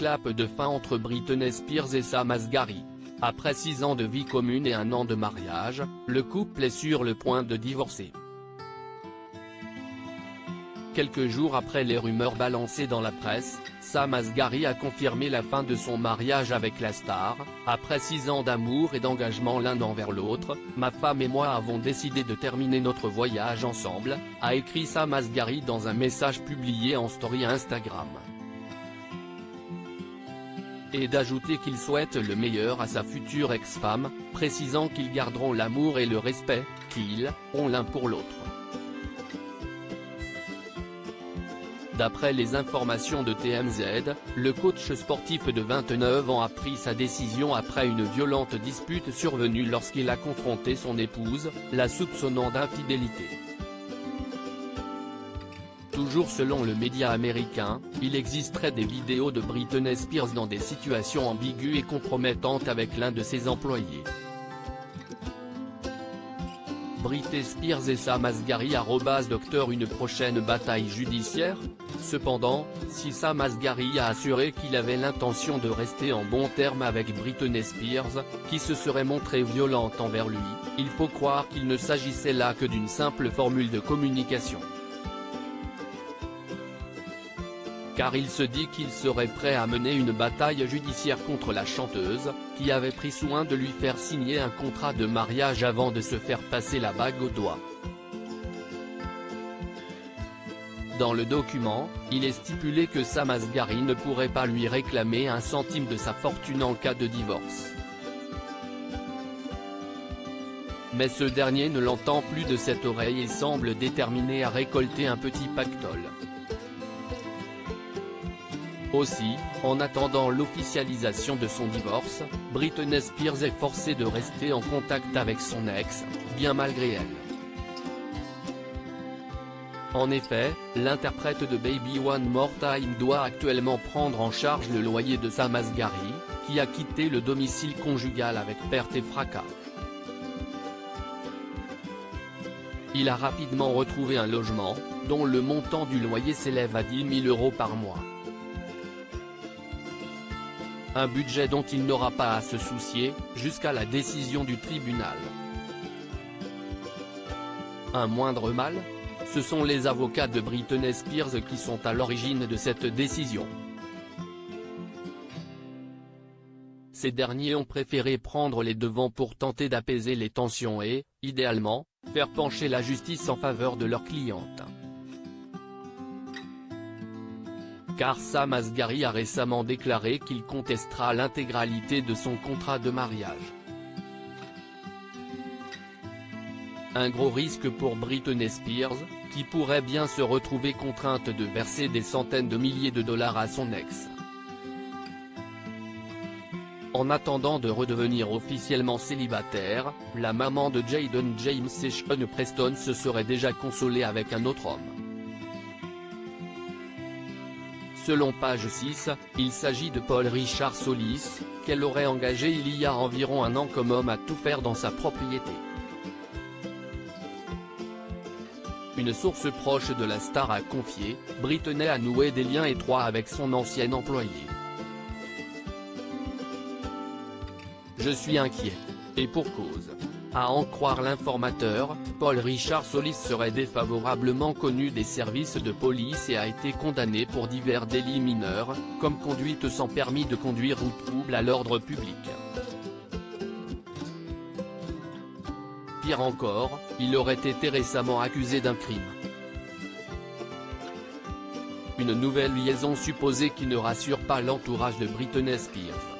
clap de fin entre Britney Spears et Sam Asghari. Après 6 ans de vie commune et 1 an de mariage, le couple est sur le point de divorcer. Quelques jours après les rumeurs balancées dans la presse, Sam Asghari a confirmé la fin de son mariage avec la star. Après 6 ans d'amour et d'engagement l'un envers l'autre, ma femme et moi avons décidé de terminer notre voyage ensemble, a écrit Sam Asghari dans un message publié en story Instagram. Et d'ajouter qu'il souhaite le meilleur à sa future ex-femme, précisant qu'ils garderont l'amour et le respect qu'ils ont l'un pour l'autre. D'après les informations de TMZ, le coach sportif de 29 ans a pris sa décision après une violente dispute survenue lorsqu'il a confronté son épouse, la soupçonnant d'infidélité. Toujours selon le média américain, il existerait des vidéos de Britney Spears dans des situations ambiguës et compromettantes avec l'un de ses employés. Britney Spears et Sam Asghari =docteur une prochaine bataille judiciaire. Cependant, si Sam Asghari a assuré qu'il avait l'intention de rester en bons termes avec Britney Spears, qui se serait montrée violente envers lui, il faut croire qu'il ne s'agissait là que d'une simple formule de communication. Car il se dit qu'il serait prêt à mener une bataille judiciaire contre la chanteuse, qui avait pris soin de lui faire signer un contrat de mariage avant de se faire passer la bague au doigt. Dans le document, il est stipulé que Sam Asghari ne pourrait pas lui réclamer un centime de sa fortune en cas de divorce. Mais ce dernier ne l'entend plus de cette oreille et semble déterminé à récolter un petit pactole. Aussi, en attendant l'officialisation de son divorce, Britney Spears est forcée de rester en contact avec son ex, bien malgré elle. En effet, l'interprète de Baby One More Time doit actuellement prendre en charge le loyer de Sam Asghari, qui a quitté le domicile conjugal avec perte et fracas. Il a rapidement retrouvé un logement, dont le montant du loyer s'élève à 10 000 € par mois. Un budget dont il n'aura pas à se soucier, jusqu'à la décision du tribunal. Un moindre mal ? Ce sont les avocats de Britney Spears qui sont à l'origine de cette décision. Ces derniers ont préféré prendre les devants pour tenter d'apaiser les tensions et, idéalement, faire pencher la justice en faveur de leur cliente. Car Sam Asghari a récemment déclaré qu'il contestera l'intégralité de son contrat de mariage. Un gros risque pour Britney Spears, qui pourrait bien se retrouver contrainte de verser des centaines de milliers de dollars à son ex. En attendant de redevenir officiellement célibataire, la maman de Jayden James et Sean Preston se serait déjà consolée avec un autre homme. Selon Page 6, il s'agit de Paul Richard Solis, qu'elle aurait engagé il y a environ 1 an comme homme à tout faire dans sa propriété. Une source proche de la star a confié, Britney a noué des liens étroits avec son ancien employé. Je suis inquiet. Et pour cause. À en croire l'informateur, Paul Richard Solis serait défavorablement connu des services de police et a été condamné pour divers délits mineurs, comme conduite sans permis de conduire ou trouble à l'ordre public. Pire encore, il aurait été récemment accusé d'un crime. Une nouvelle liaison supposée qui ne rassure pas l'entourage de Britney Spears.